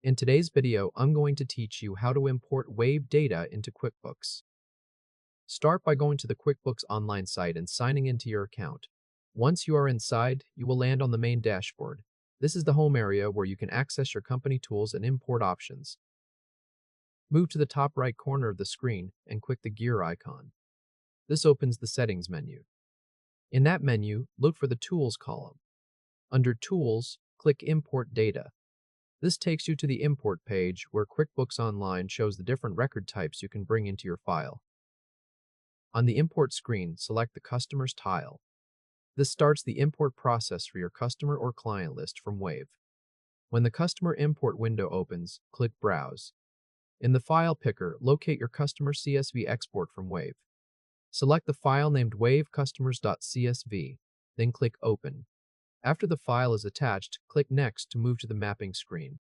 In today's video, I'm going to teach you how to import Wave data into QuickBooks. Start by going to the QuickBooks Online site and signing into your account. Once you are inside, you will land on the main dashboard. This is the home area where you can access your company tools and import options. Move to the top right corner of the screen and click the gear icon. This opens the Settings menu. In that menu, look for the Tools column. Under Tools, click Import Data. This takes you to the import page where QuickBooks Online shows the different record types you can bring into your file. On the import screen, select the Customers tile. This starts the import process for your customer or client list from Wave. When the Customer Import window opens, click Browse. In the File Picker, locate your customer CSV export from Wave. Select the file named wavecustomers.csv, then click Open. After the file is attached, click Next to move to the mapping screen.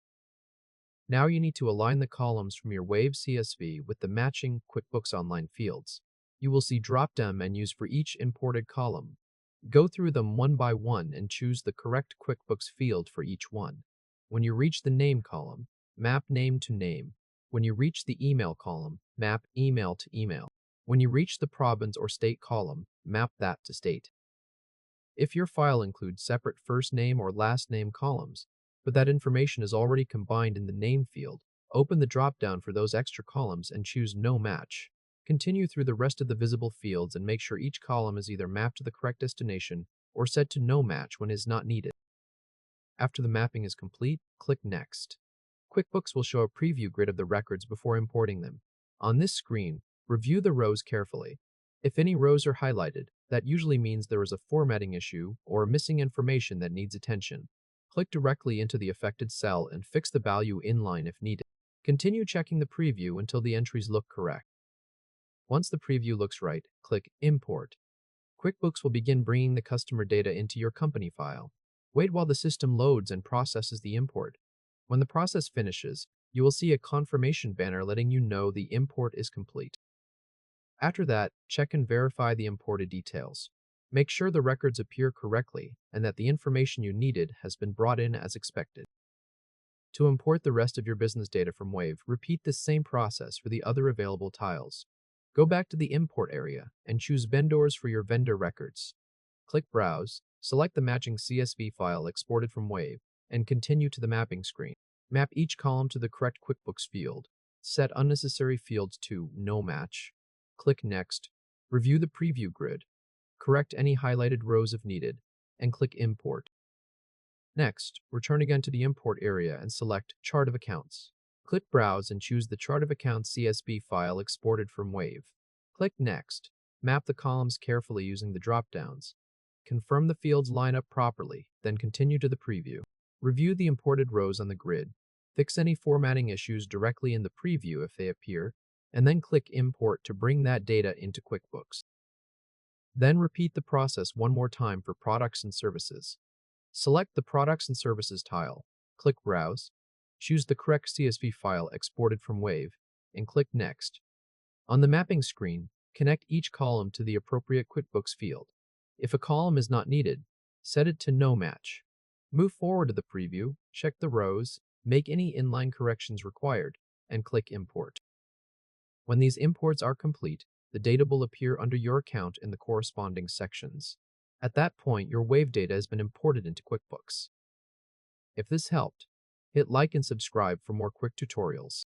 Now you need to align the columns from your Wave CSV with the matching QuickBooks Online fields. You will see drop-down menus for each imported column. Go through them one by one and choose the correct QuickBooks field for each one. When you reach the Name column, map name to name. When you reach the Email column, map email to email. When you reach the province or state column, map that to state. If your file includes separate first name or last name columns, but that information is already combined in the name field, open the drop-down for those extra columns and choose No Match. Continue through the rest of the visible fields and make sure each column is either mapped to the correct destination or set to No Match when it is not needed. After the mapping is complete, click Next. QuickBooks will show a preview grid of the records before importing them. On this screen, review the rows carefully. If any rows are highlighted, that usually means there is a formatting issue or missing information that needs attention. Click directly into the affected cell and fix the value inline if needed. Continue checking the preview until the entries look correct. Once the preview looks right, click Import. QuickBooks will begin bringing the customer data into your company file. Wait while the system loads and processes the import. When the process finishes, you will see a confirmation banner letting you know the import is complete. After that, check and verify the imported details. Make sure the records appear correctly and that the information you needed has been brought in as expected. To import the rest of your business data from Wave, repeat this same process for the other available tiles. Go back to the Import area and choose Vendors for your vendor records. Click Browse, select the matching CSV file exported from Wave, and continue to the mapping screen. Map each column to the correct QuickBooks field. Set unnecessary fields to No Match. Click Next. Review the preview grid. Correct any highlighted rows if needed, and click Import. Next, return again to the Import area and select Chart of Accounts. Click Browse and choose the Chart of Accounts CSV file exported from Wave. Click Next. Map the columns carefully using the drop-downs. Confirm the fields line up properly, then continue to the preview. Review the imported rows on the grid. Fix any formatting issues directly in the preview if they appear, and then click Import to bring that data into QuickBooks. Then repeat the process one more time for Products and Services. Select the Products and Services tile, click Browse, choose the correct CSV file exported from Wave, and click Next. On the mapping screen, connect each column to the appropriate QuickBooks field. If a column is not needed, set it to No Match. Move forward to the preview, check the rows, make any inline corrections required, and click Import. When these imports are complete, the data will appear under your account in the corresponding sections. At that point, your Wave data has been imported into QuickBooks. If this helped, hit like and subscribe for more quick tutorials.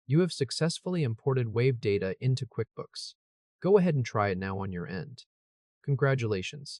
You have successfully imported Wave data into QuickBooks. Go ahead and try it now on your end. Congratulations!